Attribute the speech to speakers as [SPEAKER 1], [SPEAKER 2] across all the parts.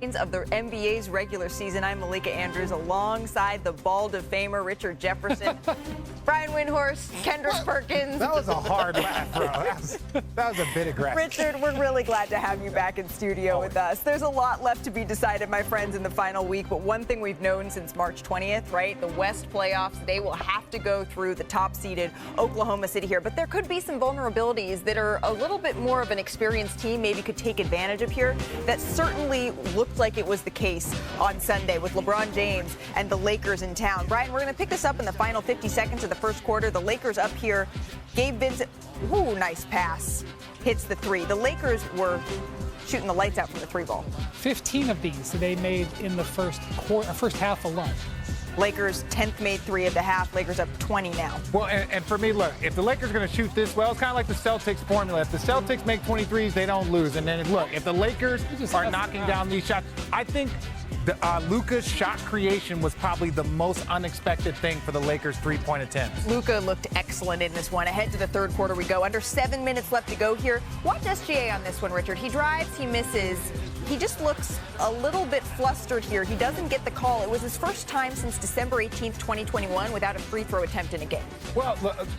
[SPEAKER 1] Of the NBA's regular season. I'm Malika Andrews alongside the Ball of Famer Richard Jefferson, Brian Windhorst, Kendrick Perkins.
[SPEAKER 2] That was a hard laugh, bro. That was a bit aggressive.
[SPEAKER 1] Richard, we're really glad to have you back in studio with us. There's a lot left to be decided, my friends, in the final week, but one thing we've known since March 20th, right? The West playoffs, they will have to go through the top-seeded Oklahoma City here, but there could be some vulnerabilities that are a little bit more of an experienced team maybe could take advantage of here. That certainly looked like it was the case on Sunday with LeBron James and the Lakers in town. Brian, we're going to pick this up in the final 50 seconds of the first quarter. The Lakers up here. Gabe Vincent, ooh, nice pass, hits the three. The Lakers were shooting the lights out from the three ball.
[SPEAKER 3] 15 of these they made in the first half alone.
[SPEAKER 1] Lakers 10th made three of the half. Lakers up 20 now.
[SPEAKER 2] Well, and for me, look, if the Lakers are going to shoot this well, it's kind of like the Celtics formula. If the Celtics make 23s, they don't lose. And then, look, if the Lakers are knocking down these shots, I think Luka's shot creation was probably the most unexpected thing for the Lakers' three-point attempts.
[SPEAKER 1] Luka looked excellent in this one. Ahead to the third quarter we go. Under 7 minutes left to go here. Watch SGA on this one, Richard. He drives, he misses. He just looks a little bit flustered here. He doesn't get the call. It was his first time since December 18th, 2021 without a free throw attempt in a game.
[SPEAKER 2] Well,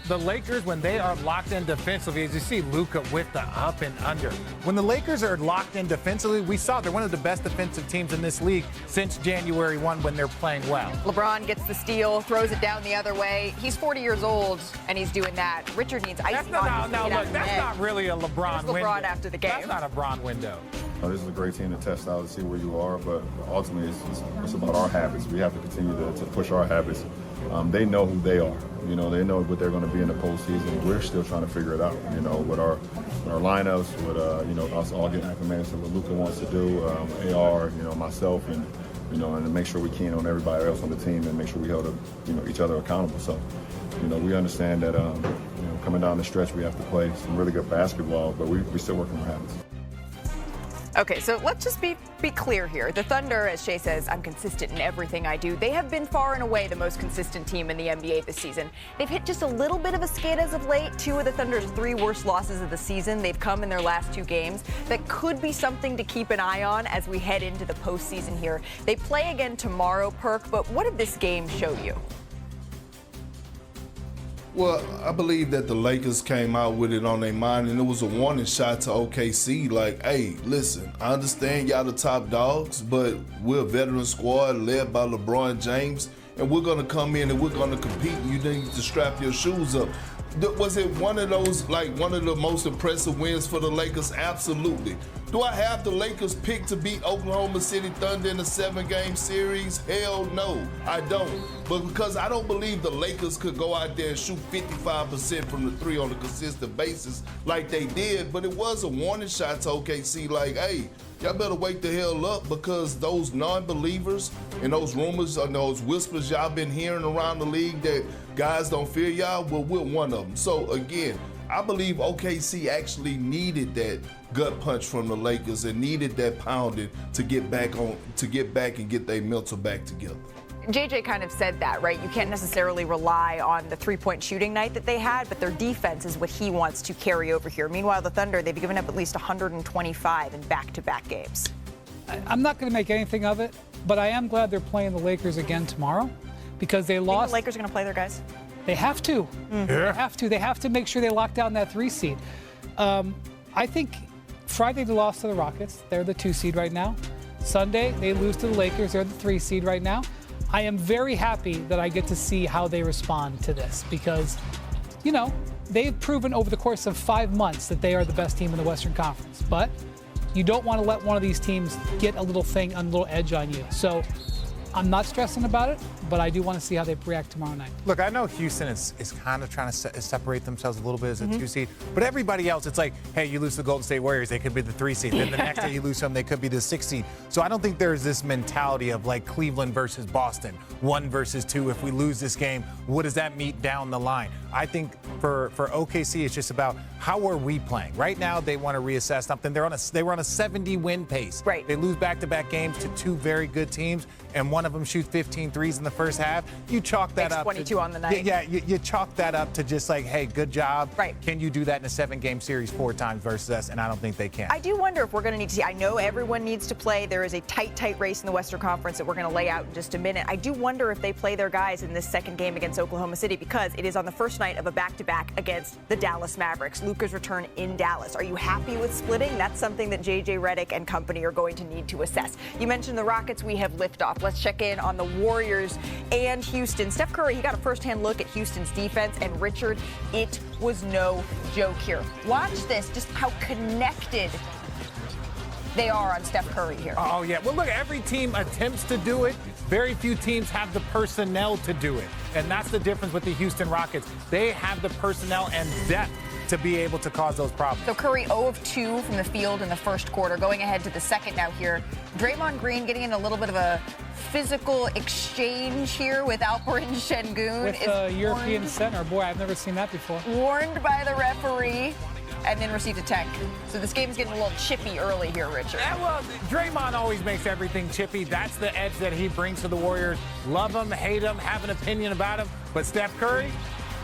[SPEAKER 2] the Lakers, when they are locked in defensively, as you see Luka with the up and under. When the Lakers are locked in defensively, we saw they're one of the best defensive teams in this league since January 1 when they're playing well.
[SPEAKER 1] LeBron gets the steal, throws it down the other way. He's 40 years old, and he's doing that. Richard needs icing on.
[SPEAKER 2] Look, that's not really a LeBron window.
[SPEAKER 1] LeBron after the game.
[SPEAKER 2] That's not a LeBron window.
[SPEAKER 4] This is a great team to test out to see where you are, but ultimately it's about our habits. We have to continue to push our habits. They know who they are. You know, they know what they're going to be in the postseason. We're still trying to figure it out, you know, with our lineups, with, you know, us all getting acclimated to what Luka wants to do, AR, you know, myself, and, you know, and to make sure we keen on everybody else on the team and make sure we hold, you know, each other accountable. So, you know, we understand that, you know, coming down the stretch, we have to play some really good basketball, but we still working on habits.
[SPEAKER 1] Okay, so let's just be clear here. The Thunder, as Shea says, I'm consistent in everything I do. They have been far and away the most consistent team in the NBA this season. They've hit just a little bit of a skid as of late. Two of the Thunder's three worst losses of the season. They've come in their last two games. That could be something to keep an eye on as we head into the postseason here. They play again tomorrow, Perk, but what did this game show you?
[SPEAKER 5] Well, I believe that the Lakers came out with it on their mind, and it was a warning shot to OKC. Like, hey, listen, I understand y'all the top dogs, but we're a veteran squad led by LeBron James, and we're going to come in and we're going to compete, and you need to strap your shoes up. Was it one of those, like, one of the most impressive wins for the Lakers? Absolutely. Do I have the Lakers picked to beat Oklahoma City Thunder in a 7-game series? Hell no, I don't. But because I don't believe the Lakers could go out there and shoot 55% from the three on a consistent basis like they did, but it was a warning shot to OKC like, hey, y'all better wake the hell up, because those non-believers and those rumors and those whispers y'all been hearing around the league that guys don't fear y'all, well, we're one of them. So again, I believe OKC actually needed that gut punch from the Lakers and needed that pounding to get back and get their mental back together.
[SPEAKER 1] JJ kind of said that, right? You can't necessarily rely on the three-point shooting night that they had, but their defense is what he wants to carry over here. Meanwhile, the Thunder, they've given up at least 125 in back-to-back games.
[SPEAKER 3] I'm not going to make anything of it, but I am glad they're playing the Lakers again tomorrow, because they lost.
[SPEAKER 1] Think the Lakers are going to play their guys?
[SPEAKER 3] They have to. Mm-hmm. They have to. They have to make sure they lock down that 3 seed. I think Friday they lost to the Rockets. They're the 2 seed right now. Sunday they lose to the Lakers. They're the 3 seed right now. I am very happy that I get to see how they respond to this, because, you know, they've proven over the course of 5 months that they are the best team in the Western Conference. But you don't want to let one of these teams get a little edge on you. So I'm not stressing about it, but I do want to see how they react tomorrow night.
[SPEAKER 2] Look, I know Houston is kind of trying to separate themselves a little bit as a 2 seed, but everybody else, it's like, hey, you lose to the Golden State Warriors, they could be the 3 seed. Then the next day you lose them, they could be the 6 seed. So I don't think there's this mentality of like Cleveland versus Boston, 1 versus 2. If we lose this game, what does that mean down the line? I think for OKC, it's just about how are we playing. Right now, they want to reassess something. They were on a 70-win pace.
[SPEAKER 1] Right.
[SPEAKER 2] They lose back-to-back games to two very good teams, and one of them shoots 15 threes in the first half. You chalk that up.
[SPEAKER 1] 22 on the night.
[SPEAKER 2] Yeah, you chalk that up to just like, hey, good job.
[SPEAKER 1] Right.
[SPEAKER 2] Can you do that in a 7-game series 4 times versus us? And I don't think they can.
[SPEAKER 1] I do wonder if we're going to need to see. I know everyone needs to play. There is a tight race in the Western Conference that we're going to lay out in just a minute. I do wonder if they play their guys in this second game against Oklahoma City because it is on the first night of a back-to-back against the Dallas Mavericks. Luka's return in Dallas. Are you happy with splitting? That's something that JJ Redick and company are going to need to assess. You mentioned the Rockets. We have liftoff. Let's check in on the Warriors and Houston. Steph Curry, he got a first-hand look at Houston's defense, and Richard, it was no joke here. Watch this, just how connected they are on Steph Curry here.
[SPEAKER 2] Oh, yeah. Well, look, every team attempts to do it. Very few teams have the personnel to do it. And that's the difference with the Houston Rockets. They have the personnel and depth to be able to cause those problems.
[SPEAKER 1] So Curry 0 of 2 from the field in the first quarter. Going ahead to the second now here. Draymond Green getting in a little bit of a physical exchange here with Alperen Şengün.
[SPEAKER 3] With the European center. Boy, I've never seen that before.
[SPEAKER 1] Warned by the referee. And then received a tech. So this game's getting a little chippy early here, Richard.
[SPEAKER 2] Yeah, well, Draymond always makes everything chippy. That's the edge that he brings to the Warriors. Love him, hate him, have an opinion about him. But Steph Curry,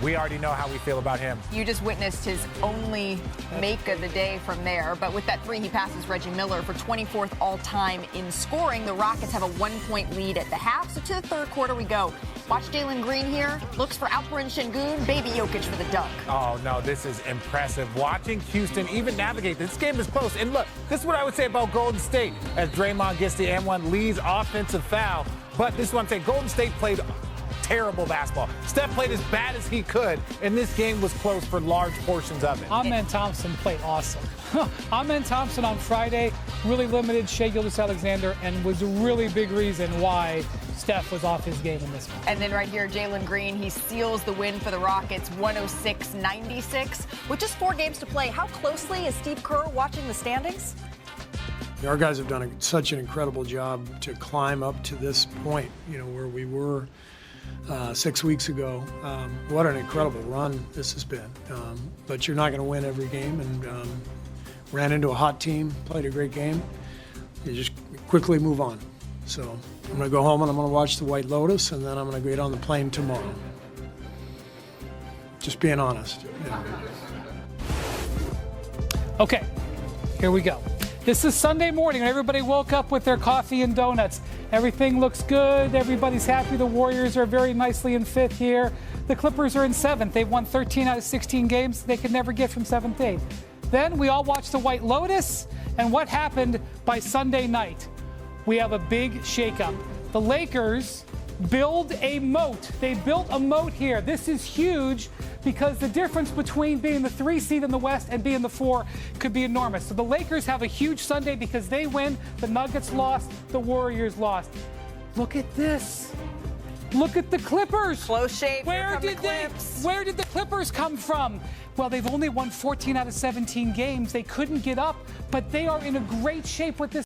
[SPEAKER 2] we already know how we feel about him.
[SPEAKER 1] You just witnessed his only make of the day from there. But with that three, he passes Reggie Miller for 24th all-time in scoring. The Rockets have a 1-point lead at the half. So to the third quarter we go. Watch Jalen Green here. Looks for Alperen Şengün. Baby Jokic for the dunk.
[SPEAKER 2] Oh, no, this is impressive. Watching Houston even navigate. This game is close. And look, this is what I would say about Golden State. As Draymond gets the M1, leads offensive foul. But this is what I'm saying. Golden State played terrible basketball. Steph played as bad as he could, and this game was close for large portions of it.
[SPEAKER 3] Amen Thompson played awesome. Amen Thompson on Friday really limited Shai Gilgeous-Alexander and was a really big reason why Steph was off his game in this one.
[SPEAKER 1] And then right here, Jalen Green, he seals the win for the Rockets, 106-96. With just 4 games to play, how closely is Steve Kerr watching the standings?
[SPEAKER 6] Our guys have done such an incredible job to climb up to this point, where we were 6 weeks ago. What an incredible run this has been. But you're not going to win every game, and ran into a hot team, played a great game. You just quickly move on. So I'm going to go home and I'm going to watch The White Lotus, and then I'm going to get on the plane tomorrow. Just being honest.
[SPEAKER 3] Okay, here we go. This is Sunday morning, and everybody woke up with their coffee and donuts. Everything looks good. Everybody's happy. The Warriors are very nicely in 5th here. The Clippers are in 7th. They've won 13 out of 16 games. They could never get from 7th to 8th. Then we all watched The White Lotus, and what happened by Sunday night? We have a big shakeup. The Lakers build a moat. They built a moat here. This is huge because the difference between being the 3 seed in the West and being the 4 could be enormous. So the Lakers have a huge Sunday because they win. The Nuggets lost. The Warriors lost. Look at this. Look at the Clippers.
[SPEAKER 1] Close shave.
[SPEAKER 3] Where did the Clippers come from? Well, they've only won 14 out of 17 games. They couldn't get up, but they are in a great shape with this.